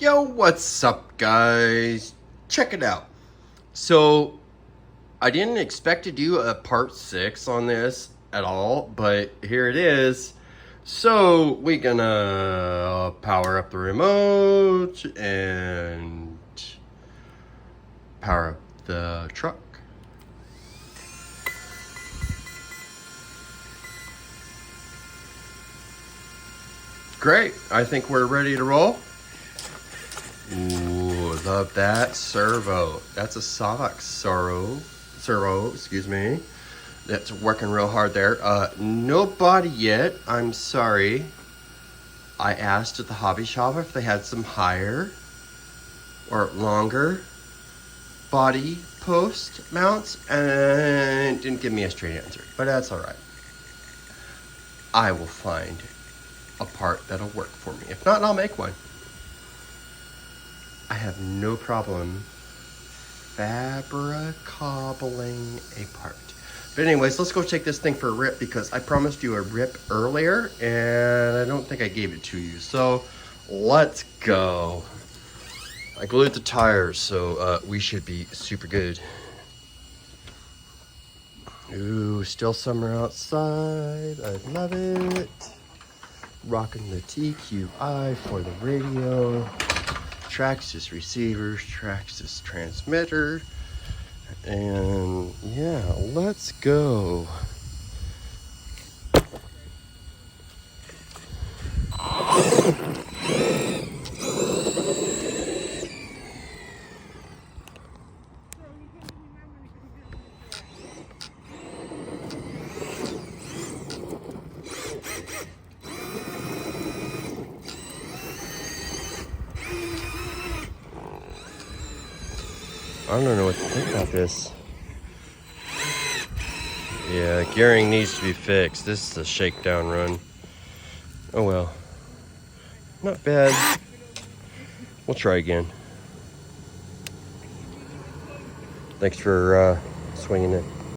Yo, what's up, guys? Check it out. So, I didn't expect to do a part 6 on this at all, but here it is. So, we're gonna power up the remote and power up the truck. Great, I think we're ready to roll. Ooh, love that servo. That's a Sox servo, excuse me. That's working real hard there. No body yet, I'm sorry. I asked at the hobby shop if they had some higher or longer body post mounts and didn't give me a straight answer, but that's all right. I will find a part that'll work for me. If not, I'll make one. I have no problem fabricating a part. But anyways, let's go take this thing for a rip because I promised you a rip earlier and I don't think I gave it to you. So let's go. I glued the tires, so we should be super good. Ooh, still summer outside. I love it. Rocking the TQI for the radio. Traxxas receivers, Traxxas transmitter. And yeah, let's go. I don't know what to think about this. Yeah, gearing needs to be fixed. This is a shakedown run. Oh well. Not bad. We'll try again. Thanks for swinging it.